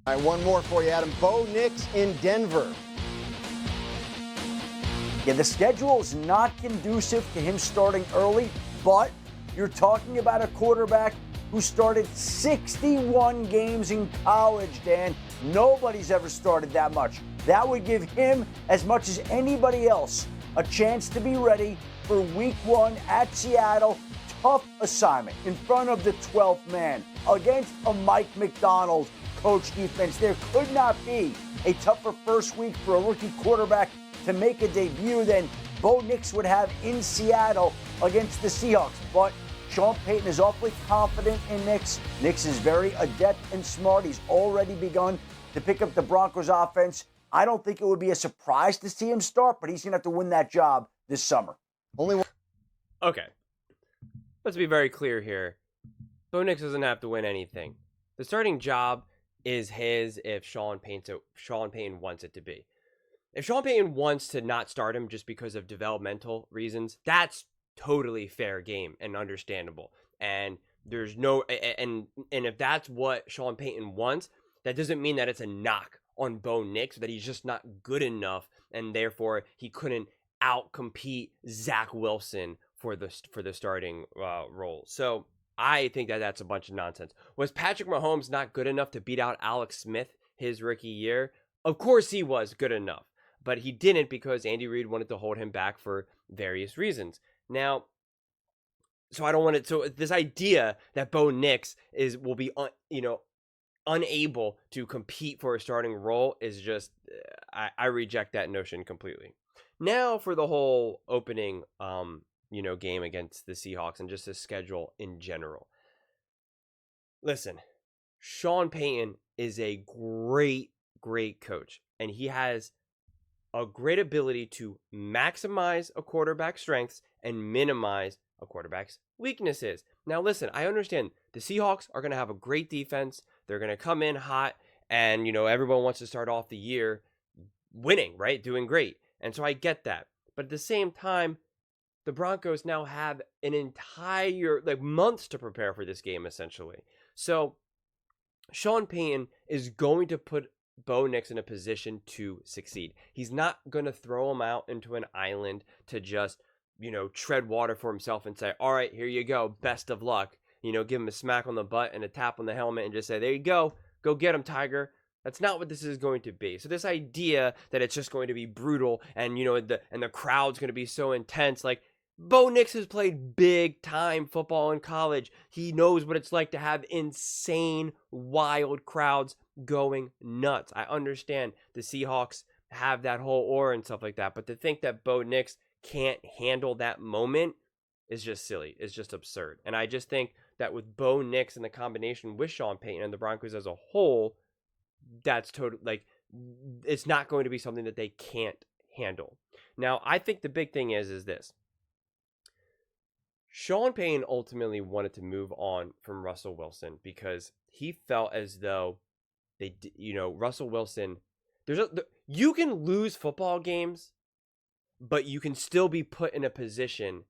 All right, one more for you, Adam. Bo Nix in Denver. Yeah, the schedule is not conducive to him starting early, but you're talking about a quarterback who started 61 games in college, Dan. Nobody's ever started that much. That would give him, as much as anybody else, a chance to be ready for week 1 at Seattle. Tough assignment in front of the 12th man against a Mike McDonald coach defense. There could not be a tougher first week for a rookie quarterback to make a debut than Bo Nix would have in Seattle against the Seahawks. But Sean Payton is awfully confident in Nix. Nix is very adept and smart. He's already begun to pick up the Broncos offense. I don't think it would be a surprise to see him start, but he's going to have to win that job this summer. Only one. Okay. Let's be very clear here. Bo Nix doesn't have to win anything. The starting job is his if Sean Payton wants it to be. If Sean Payton wants to not start him just because of developmental reasons, that's totally fair game and understandable. And there's no and if that's what Sean Payton wants, that doesn't mean that it's a knock on Bo Nix, that he's just not good enough and therefore he couldn't outcompete Zach Wilson for the starting role. So I think that that's a bunch of nonsense. Was Patrick Mahomes not good enough to beat out Alex Smith his rookie year? Of course he was good enough. But he didn't because Andy Reid wanted to hold him back for various reasons. Now, so I don't want it. So this idea that Bo Nix will be unable to compete for a starting role is just I reject that notion completely. Now for the whole opening game against the Seahawks and just the schedule in general. Listen, Sean Payton is a great coach, and he has a great ability to maximize a quarterback's strengths and minimize a quarterback's weaknesses. Now, listen, I understand the Seahawks are going to have a great defense. They're going to come in hot, and, everyone wants to start off the year winning, right? Doing great. And so I get that. But at the same time, the Broncos now have an entire, months to prepare for this game, essentially. So Sean Payton is going to put Bo Nix in a position to succeed. He's not going to throw him out into an island to just, tread water for himself and say, all right, here you go. Best of luck. Give him a smack on the butt and a tap on the helmet and just say, there you go. Go get him, Tiger. That's not what this is going to be. So this idea that it's just going to be brutal and, the crowd's going to be so intense, Bo Nix has played big time football in college. He knows what it's like to have insane, wild crowds going nuts. I understand the Seahawks have that whole aura and stuff like that, but to think that Bo Nix can't handle that moment is just silly. It's just absurd. And I just think that with Bo Nix and the combination with Sean Payton and the Broncos as a whole, that's it's not going to be something that they can't handle. Now, I think the big thing is this. Sean Payton ultimately wanted to move on from Russell Wilson because he felt as though Russell Wilson, you can lose football games, but you can still be put in a position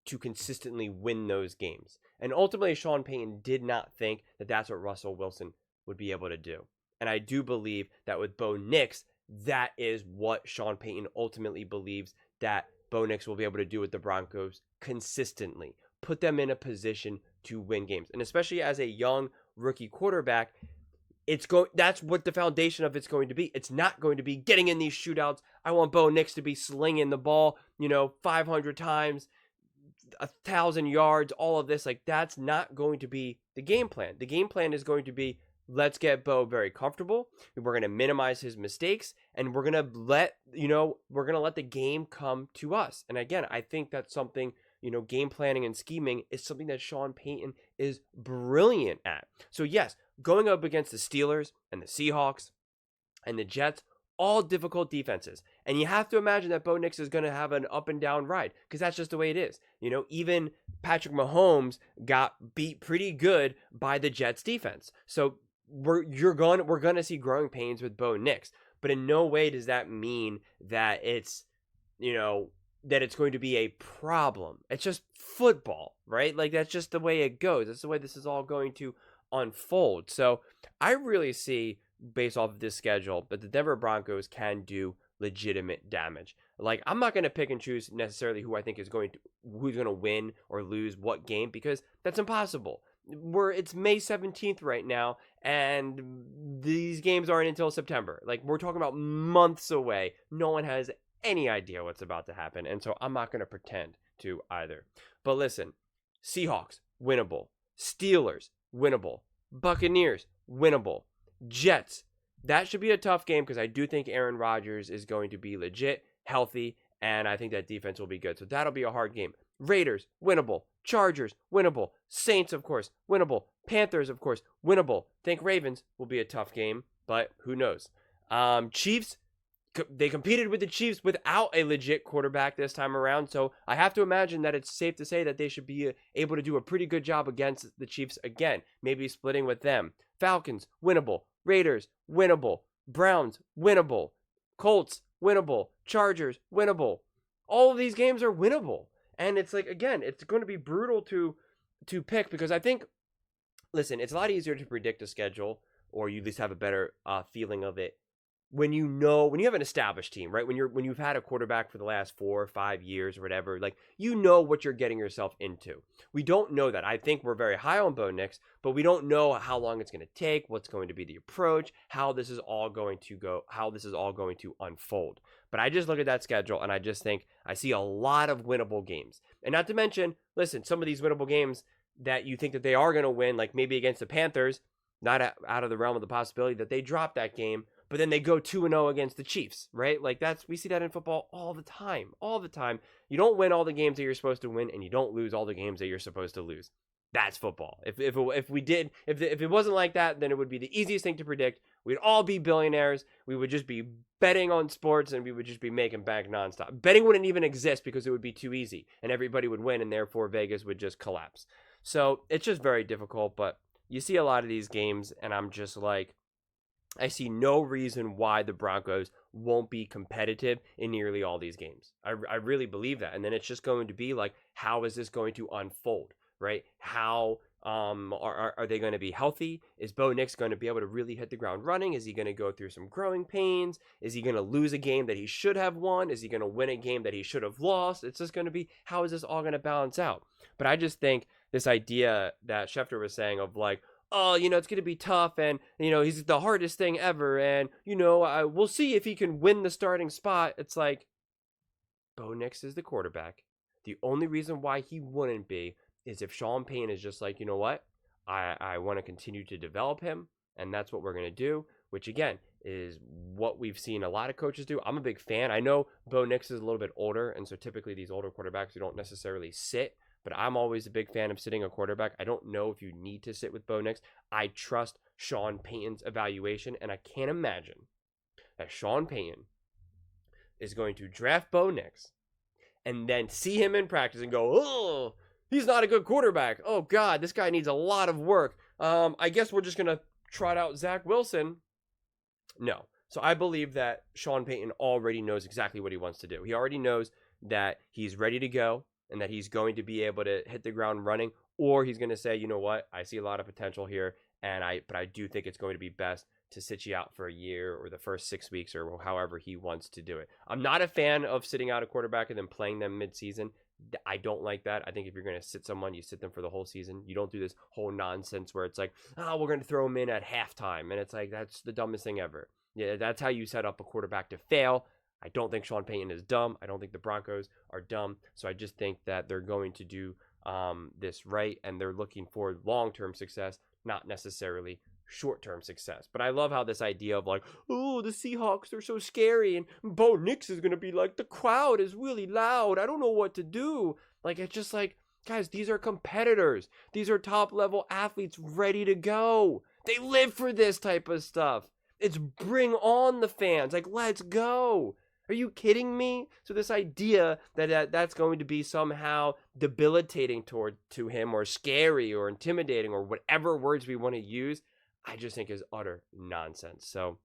to consistently win those games. And ultimately, Sean Payton did not think that that's what Russell Wilson would be able to do. And I do believe that with Bo Nix, that is what Sean Payton ultimately believes that Bo Nix will be able to do with the Broncos consistently. Put them in a position to win games. And especially as a young rookie quarterback, that's what the foundation of it's going to be. It's not going to be getting in these shootouts. I want Bo Nix to be slinging the ball, 500 times, 1,000 yards, all of this. That's not going to be the game plan. The game plan is going to be, let's get Bo very comfortable. We're going to minimize his mistakes, and we're going to let the game come to us. And again, I think that's something, game planning and scheming is something that Sean Payton is brilliant at. So yes, going up against the Steelers and the Seahawks and the Jets, all difficult defenses. And you have to imagine that Bo Nix is going to have an up and down ride because that's just the way it is. Even Patrick Mahomes got beat pretty good by the Jets defense. So we're going to see growing pains with Bo Nix, but in no way does that mean that it's going to be a problem. It's just football, right? That's just the way it goes. That's the way this is all going to unfold. So I really see based off of this schedule that the Denver Broncos can do legitimate damage. Like, I'm not going to pick and choose necessarily who I think is who's going to win or lose what game, because that's impossible. It's May 17th right now, and these games aren't until September. Like, we're talking about months away. No one has any idea what's about to happen, and so I'm not going to pretend to either. But listen, Seahawks, winnable. Steelers, winnable. Buccaneers, winnable. Jets, that should be a tough game because I do think Aaron Rodgers is going to be legit, healthy, and I think that defense will be good. So that'll be a hard game. Raiders, winnable. Chargers, winnable. Saints, of course, winnable. Panthers, of course, winnable. Think Ravens will be a tough game, but who knows? Chiefs, they competed with the Chiefs without a legit quarterback this time around, so I have to imagine that it's safe to say that they should be able to do a pretty good job against the Chiefs again, maybe splitting with them. Falcons, winnable. Raiders, winnable. Browns, winnable. Colts, winnable. Chargers, winnable. All of these games are winnable. And it's like, again, it's going to be brutal to pick because I think, listen, it's a lot easier to predict a schedule, or you at least have a better feeling of it when you have an established team, right? When you've had a quarterback for the last 4 or 5 years or whatever, like, you know what you're getting yourself into. We don't know that. I think we're very high on Bo Nix, but we don't know how long it's going to take, what's going to be the approach, how this is all going to unfold. But I just look at that schedule and I just think I see a lot of winnable games. And not to mention, listen, some of these winnable games that you think that they are going to win, like maybe against the Panthers, not out of the realm of the possibility that they drop that game, but then they go 2-0 against the Chiefs, right? Like, we see that in football all the time. You don't win all the games that you're supposed to win, and you don't lose all the games that you're supposed to lose. That's football. If it wasn't like that, then it would be the easiest thing to predict. We'd all be billionaires. We would just be betting on sports, and we would just be making bank nonstop. Betting wouldn't even exist because it would be too easy, and everybody would win, and therefore Vegas would just collapse. So it's just very difficult, but you see a lot of these games, and I'm just like, I see no reason why the Broncos won't be competitive in nearly all these games. I really believe that. And then it's just going to be like, how is this going to unfold, right? How are they going to be healthy? Is Bo Nix going to be able to really hit the ground running? Is he going to go through some growing pains? Is he going to lose a game that he should have won? Is he going to win a game that he should have lost? It's just going to be, how is this all going to balance out? But I just think this idea that Schefter was saying of like, oh, it's going to be tough, and, he's the hardest thing ever, and, we'll see if he can win the starting spot. It's like, Bo Nix is the quarterback. The only reason why he wouldn't be is if Sean Payton is just like, you know what, I want to continue to develop him, and that's what we're going to do, which, again, is what we've seen a lot of coaches do. I'm a big fan. I know Bo Nix is a little bit older, and so typically these older quarterbacks, you don't necessarily sit. But I'm always a big fan of sitting a quarterback. I don't know if you need to sit with Bo Nix. I trust Sean Payton's evaluation, and I can't imagine that Sean Payton is going to draft Bo Nix and then see him in practice and go, oh, he's not a good quarterback. Oh, God, this guy needs a lot of work. I guess we're just going to trot out Zach Wilson. No. So I believe that Sean Payton already knows exactly what he wants to do. He already knows that he's ready to go, and that he's going to be able to hit the ground running, or he's going to say, you know what, I see a lot of potential here, but I do think it's going to be best to sit you out for a year or the first 6 weeks or however he wants to do it. I'm not a fan of sitting out a quarterback and then playing them midseason. I don't like that. I think if you're going to sit someone, you sit them for the whole season. You don't do this whole nonsense where it's like, oh, we're going to throw him in at halftime, and it's like, that's the dumbest thing ever. Yeah, that's how you set up a quarterback to fail. I don't think Sean Payton is dumb. I don't think the Broncos are dumb. So I just think that they're going to do this right, and they're looking for long-term success, not necessarily short-term success. But I love how this idea of like, oh, the Seahawks are so scary, and Bo Nix is going to be like, the crowd is really loud. I don't know what to do. Like, it's just like, guys, these are competitors. These are top-level athletes ready to go. They live for this type of stuff. It's bring on the fans. Like, let's go. Are you kidding me? So this idea that that's going to be somehow debilitating to him, or scary or intimidating, or whatever words we want to use, I just think is utter nonsense. So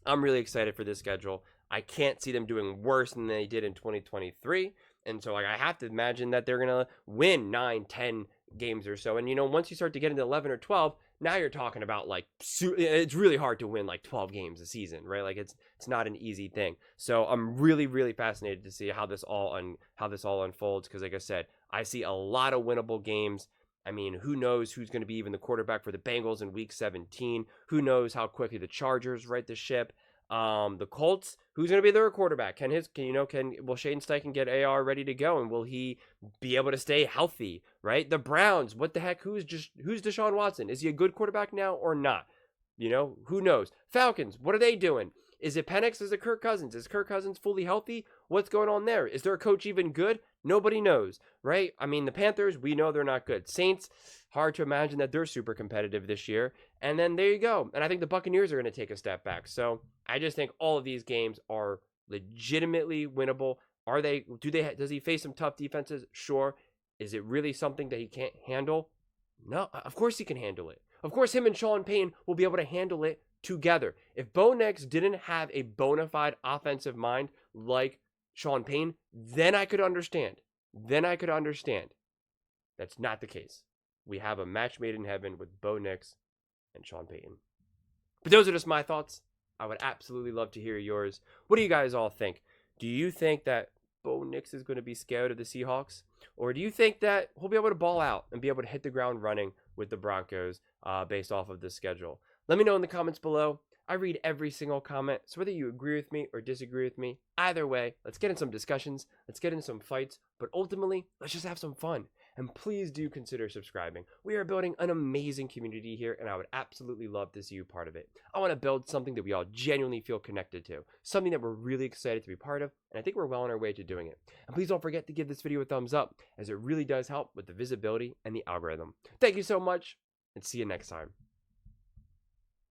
I'm really excited for this schedule. I can't see them doing worse than they did in 2023. And so I have to imagine that they're going to win 9, 10 games or so. And, once you start to get into 11 or 12, now you're talking about like it's really hard to win like 12 games a season, right? Like it's not an easy thing. So I'm really fascinated to see how this all unfolds, because like I said, I see a lot of winnable games. I mean, who knows who's going to be even the quarterback for the Bengals in week 17? Who knows how quickly the Chargers right the ship? The Colts, who's going to be their quarterback? Will Shaden Steichen get AR ready to go, and will he be able to stay healthy, right? The Browns, what the heck? Who's Deshaun Watson? Is he a good quarterback now or not? Who knows? Falcons, what are they doing? Is it Penix? Is it Kirk Cousins? Is Kirk Cousins fully healthy? What's going on there? Is their coach even good? Nobody knows, right? I mean, the Panthers, we know they're not good. Saints, hard to imagine that they're super competitive this year. And then there you go. And I think the Buccaneers are going to take a step back. So I just think all of these games are legitimately winnable. Does he face some tough defenses? Sure. Is it really something that he can't handle? No, of course he can handle it. Of course him and Sean Payton will be able to handle it together. If Bo Nix didn't have a bona fide offensive mind like Sean Payton, then I could understand. That's not the case. We have a match made in heaven with Bo Nix and Sean Payton. But those are just my thoughts. I would absolutely love to hear yours. What do you guys all think? Do you think that Bo Nix is going to be scared of the Seahawks? Or do you think that he'll be able to ball out and be able to hit the ground running with the Broncos based off of the schedule? Let me know in the comments below. I read every single comment, so whether you agree with me or disagree with me, either way, let's get in some discussions, let's get in some fights, but ultimately, let's just have some fun. And please do consider subscribing. We are building an amazing community here, and I would absolutely love to see you part of it. I want to build something that we all genuinely feel connected to, something that we're really excited to be part of, and I think we're well on our way to doing it. And please don't forget to give this video a thumbs up, as it really does help with the visibility and the algorithm. Thank you so much, and see you next time.